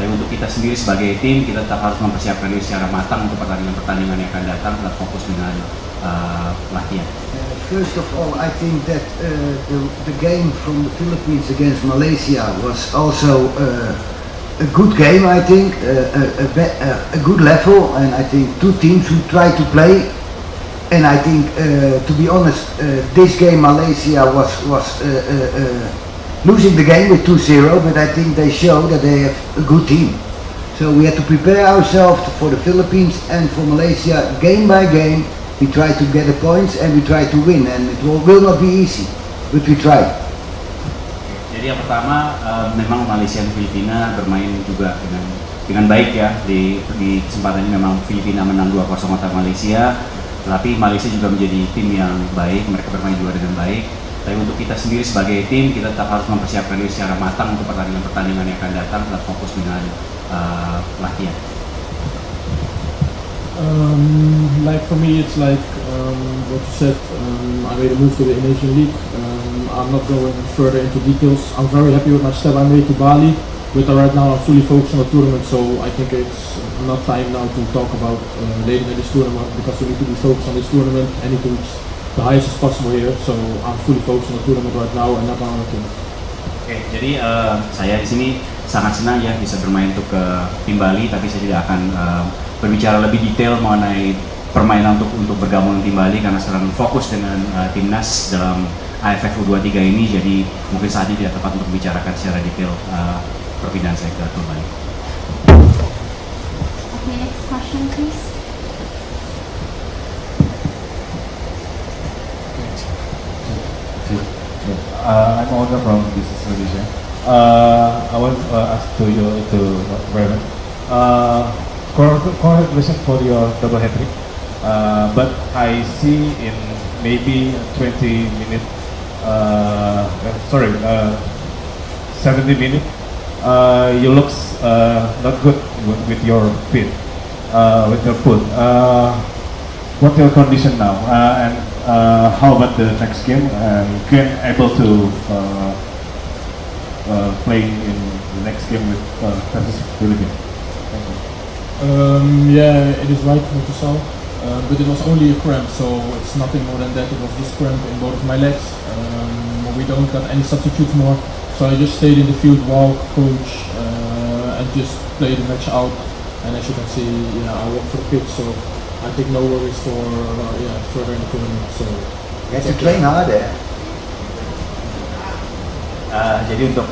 Tapi untuk kita sendiri sebagai tim, kita tetap harus mempersiapkan diri secara matang untuk pertandingan-pertandingan yang akan datang, tetap fokus dengan latihan. First of all, I think that the game from the Philippines against Malaysia was also a good game. I think a good level, and I think two teams who try to play. And I think, to be honest, this game Malaysia was losing the game with 2-0, but I think they show that they have a good team. So we have to prepare ourselves for the Philippines and for Malaysia game by game. We try to get the points and we try to win, and it will not be easy, but we try. Jadi yang pertama, memang Malaysia dan Filipina bermain juga dengan baik ya. Di kesempatan ini memang Filipina menang 2-0 atas Malaysia, tapi Malaysia juga menjadi tim yang baik, mereka bermain juga dengan baik. Tapi untuk kita sendiri sebagai tim, kita tetap harus mempersiapkan diri secara matang untuk pertandingan-pertandingan yang akan datang, tetap fokus dengan latihan. Like for me, it's like what you said. I made a move to the Indonesian League. I'm not going further into details. I'm very happy with my step I made to Bali, but right now I'm fully focused on the tournament, so I think it's not time now to talk about later in this tournament, because we need to be focused on this tournament and need to reach the highest as possible here. So I'm fully focused on the tournament right now and not on other things. Oke, jadi saya di sini sangat senang ya bisa bermain untuk ke tim Bali, tapi saya tidak akan berbicara lebih detail mengenai permainan untuk bergabung dengan tim Bali karena sekarang fokus dengan timnas dalam AFF U23 ini, jadi mungkin saat ini tidak tepat untuk membicarakan secara detail perpindahan saya ke tim Bali. Okay, next question please. I'm Olga from Business Indonesia. I want to ask to you Raymond. Congratulations for your double hat-trick. But I see in maybe 20 minutes, 70 minutes, you looks not good with your feet, with your foot. What's your condition now? And how about the next game? Can able to play in the next game with versus Philippines? Thank you. Yeah, it is right what you saw, but it was only a cramp, so it's nothing more than that. It was just cramp in both of my legs. We don't got any substitutes more, so I just stayed in the field, walk, coach, and just play the match out. And as you can see, yeah, I walk for the pitch, so I take no worries for further in the tournament. So You have to train harder. Jadi untuk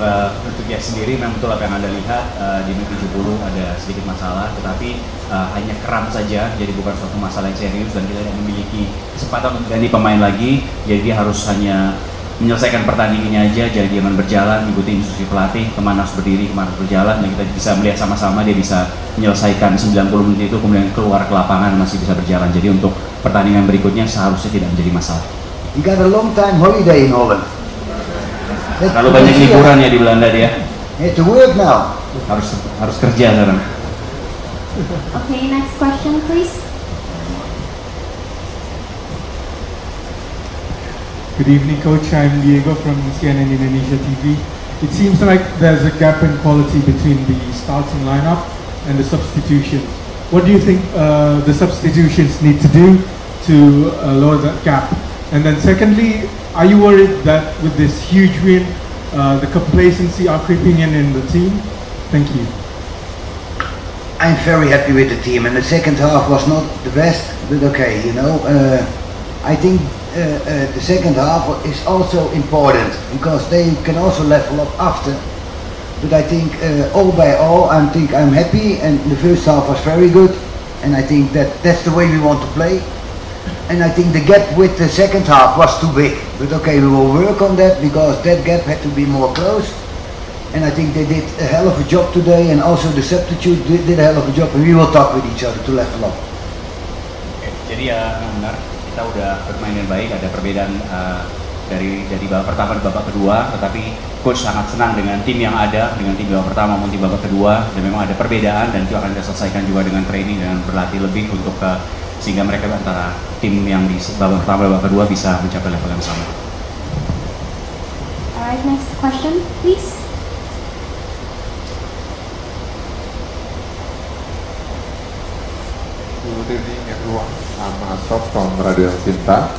ya sendiri memang betul apa yang Anda lihat, di menit 70 ada sedikit masalah, tetapi hanya kram saja, jadi bukan suatu masalah yang serius dan kita tidak memiliki kesempatan untuk ganti pemain lagi, jadi dia harus hanya menyelesaikan pertandingannya aja, jadi jangan berjalan, ikuti instruksi pelatih, kemana harus berdiri, kemana harus berjalan, dan kita bisa melihat sama-sama dia bisa menyelesaikan 90 menit itu, kemudian keluar ke lapangan masih bisa berjalan, jadi untuk pertandingan berikutnya seharusnya tidak menjadi masalah. You got a long time holiday in Holland. Kalau banyak liburan ya di Belanda dia. You have to work now. Harus kerja sekarang. Okay, next question please. Good evening, Coach. I'm Diego from CNN Indonesia TV. It seems like there's a gap in quality between the starting lineup and the substitutions. What do you think the substitutions need to do to lower that gap? And then secondly, are you worried that with this huge win, the complacency are creeping in the team? Thank you. I'm very happy with the team, and the second half was not the best, but okay, you know. I think the second half is also important because they can also level up after. But I think all by all, I think I'm happy, and the first half was very good, and I think that's the way we want to play. And I think the gap with the second half was too big. But okay, we will work on that because that gap had to be more close. And I think they did a hell of a job today, and also the substitute did a hell of a job, and we will talk with each other to level up. Jadi ya benar, kita udah bermain dengan baik, ada perbedaan dari babak pertama dan babak kedua, tetapi coach sangat senang dengan tim yang ada, dengan tim babak pertama maupun tim babak kedua, dan memang ada perbedaan dan itu akan kita selesaikan juga dengan training dan berlatih lebih untuk sehingga mereka antara tim yang di babak pertama dan babak kedua bisa mencapai level yang sama. Alright, next question please. Good evening, everyone. I'm Ashraf from Radio Cinta.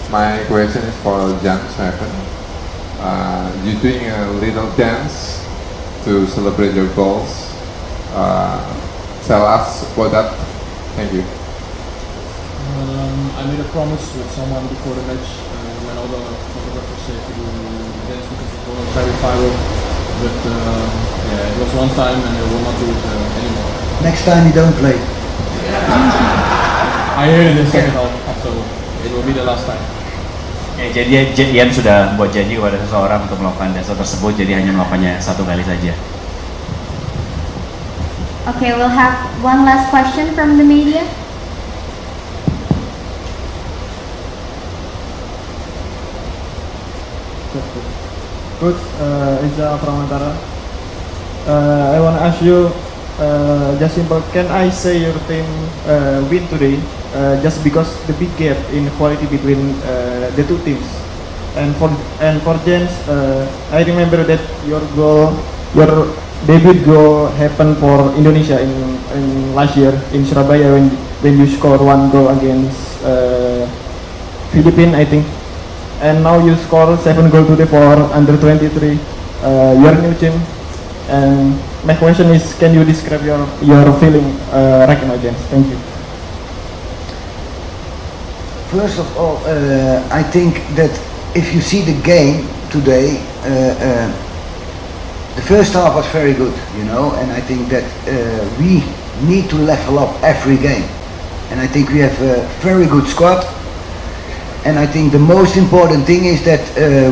My question is for Jan Seven. You're doing a little dance to celebrate your goals. Tell us about that. Thank you. I made a promise with someone before the match when all the photographers said to do the dance because it was very viral. But yeah, it was one time and I will not do it anymore. Next time you don't play. I heard it in the second half, so it will be the last time. Ya, jadi Ian sudah buat janji kepada seseorang untuk melakukan dance tersebut, jadi hanya melakukannya satu kali saja. Okay, we'll have one last question from the media. Coach, Iza Pramantara. I want to ask you, just simple, can I say your team win today just because the big gap in quality between the two teams? And for Jens, I remember that your debut goal happened for Indonesia in last year in Surabaya when you scored 1 goal against Philippines, I think. And now you score 7 goals today for under 23, your new team. And my question is, can you describe your feeling right now, Jens? Thank you. First of all, I think that if you see the game today, the first half was very good, you know, and I think that we need to level up every game. And I think we have a very good squad. And I think the most important thing is that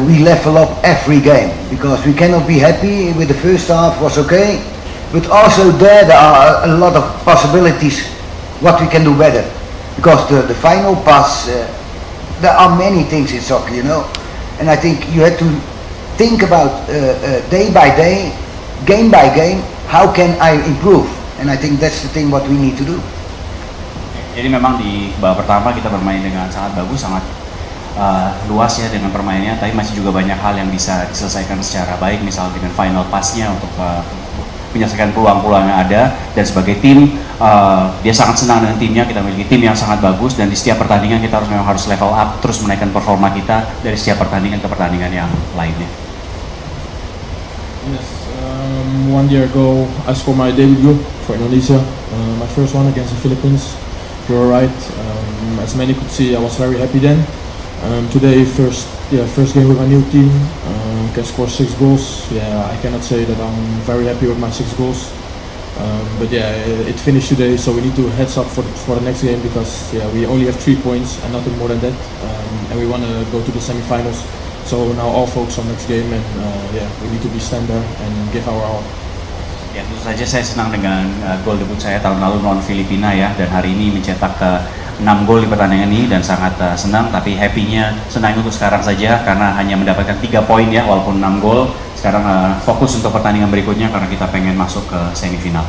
we level up every game, because we cannot be happy with the first half was okay, but also there are a lot of possibilities what we can do better, because the final pass, there are many things in soccer, you know, and I think you have to think about day by day, game by game, how can I improve, and I think that's the thing what we need to do. Jadi memang di babak pertama kita bermain dengan sangat bagus, sangat luas ya dengan permainannya, tapi masih juga banyak hal yang bisa diselesaikan secara baik, misalnya dengan final pass-nya untuk menyelesaikan peluang-peluang yang ada. Dan sebagai tim, dia sangat senang dengan timnya, kita memiliki tim yang sangat bagus, dan di setiap pertandingan kita memang harus level up, terus menaikkan performa kita dari setiap pertandingan ke pertandingan yang lainnya. Yes, 1 year ago I scored my debut goal for Indonesia, my first one against the Philippines. You were right, as many could see, I was very happy then. Today, first game with my new team, can score 6 goals. Yeah, I cannot say that I'm very happy with my 6 goals, but yeah, it finished today, so we need to heads up for the next game, because yeah, we only have 3 points and nothing more than that, and we want to go to the semi-finals. So now all focus on next game, and yeah, we need to be stand there and give our all. Ya, tentu saja saya senang dengan gol debut saya tahun lalu melawan Filipina ya, dan hari ini mencetak 6 gol di pertandingan ini, dan sangat senang, tapi happy-nya senang untuk sekarang saja karena hanya mendapatkan 3 poin ya, walaupun 6 gol. Sekarang fokus untuk pertandingan berikutnya karena kita pengen masuk ke semifinal.